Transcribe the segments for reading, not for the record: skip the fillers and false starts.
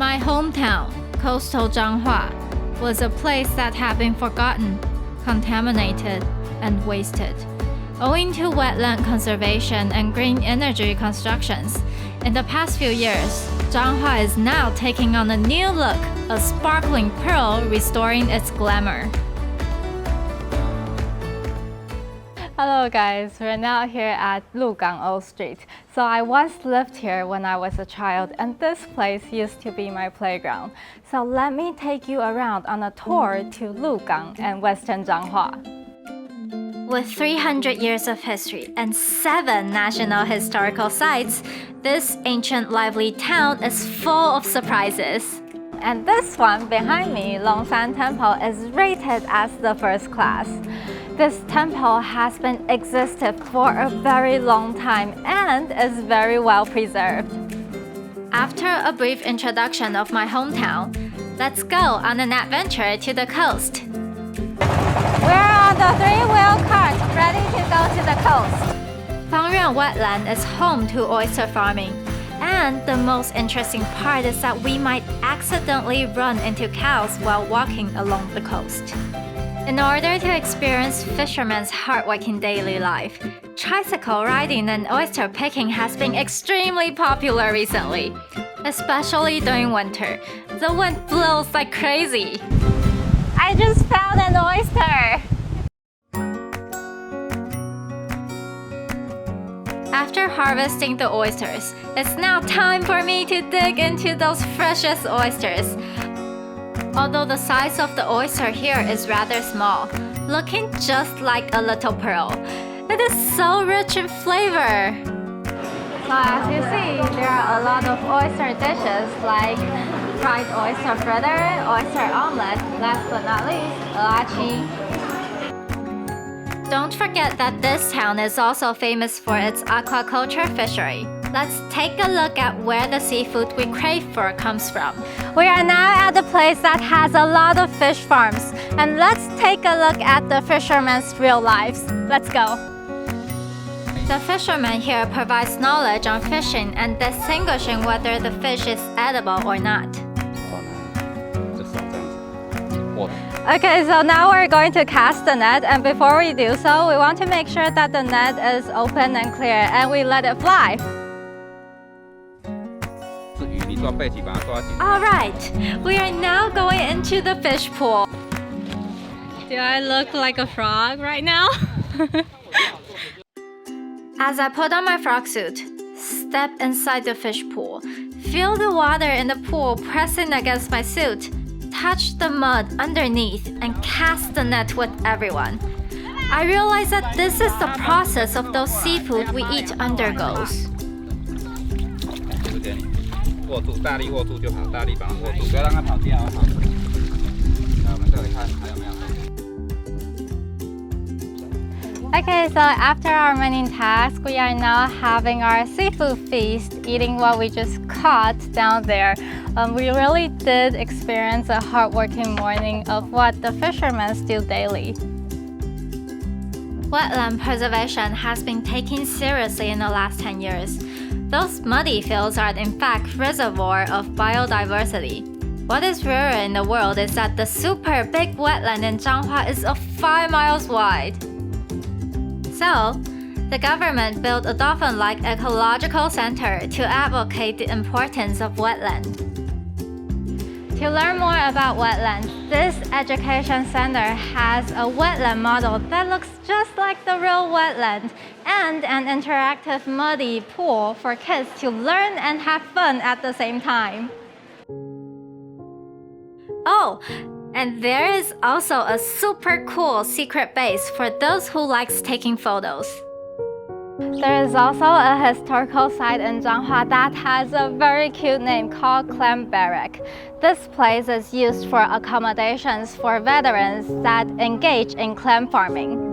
My hometown, coastal Zhanghua, was a place that had been forgotten, contaminated, and wasted. Owing to wetland conservation and green energy constructions, in the past few years, Zhanghua is now taking on a new look, a sparkling pearl restoring its glamour. Hello guys, we're now here at Lugang Old Street. So I once lived here when I was a child, and this place used to be my playground. So let me take you around on a tour to Lugang and Western Zhanghua. With 300 years of history and 7 national historical sites, this ancient lively town is full of surprises. And this one behind me, Longshan Temple, is rated as the first class. This temple has been existed for a very long time and is very well preserved. After a brief introduction of my hometown, let's go on an adventure to the coast. We're on the 3-wheel cart, ready to go to the coast. Fangyuan Wetland is home to oyster farming. And the most interesting part is that we might accidentally run into cows while walking along the coast. In order to experience fishermen's hardworking daily life, tricycle riding and oyster picking has been extremely popular recently. Especially during winter, the wind blows like crazy. I just found an oyster! After harvesting the oysters, it's now time for me to dig into those freshest oysters. Although the size of the oyster here is rather small, looking just like a little pearl, it is so rich in flavor. So as you see, there are a lot of oyster dishes like fried oyster fritter, oyster omelette, last but not least, lachi. Don't forget that this town is also famous for its aquaculture fishery. Let's take a look at where the seafood we crave for comes from. We are now at the place that has a lot of fish farms, and let's take a look at the fishermen's real lives. Let's go. The fisherman here provides knowledge on fishing and distinguishing whether the fish is edible or not. Okay, so now we're going to cast the net, and before we do so, we want to make sure that the net is open and clear, and we let it fly. Alright, we are now going into the fish pool. Do I look like a frog right now? As I put on my frog suit, step inside the fish pool, feel the water in the pool pressing against my suit, touch the mud underneath, and cast the net with everyone. I realize that this is the process of those seafood we eat undergoes. Okay, so after our morning task, we are now having our seafood feast, eating what we just caught down there. We really did experience a hardworking morning of what the fishermen do daily. Wetland preservation has been taken seriously in the last 10 years. Those muddy fields are in fact reservoir of biodiversity. What is rare in the world is that the super big wetland in Zhanghua is 5 miles wide. So, the government built a dolphin-like ecological center to advocate the importance of wetland. To learn more about wetlands, this education center has a wetland model that looks just like the real wetland and an interactive muddy pool for kids to learn and have fun at the same time. Oh, and there is also a super cool secret base for those who likes taking photos. There is also a historical site in Zhanghua that has a very cute name called Clam Barrack. This place is used for accommodations for veterans that engage in clam farming.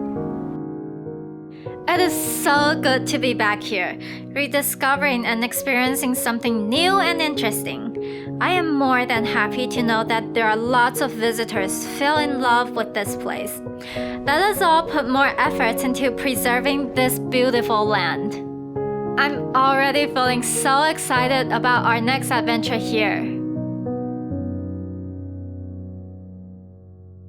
It is so good to be back here, rediscovering and experiencing something new and interesting. I am more than happy to know that there are lots of visitors fell in love with this place. Let us all put more efforts into preserving this beautiful land. I'm already feeling so excited about our next adventure here.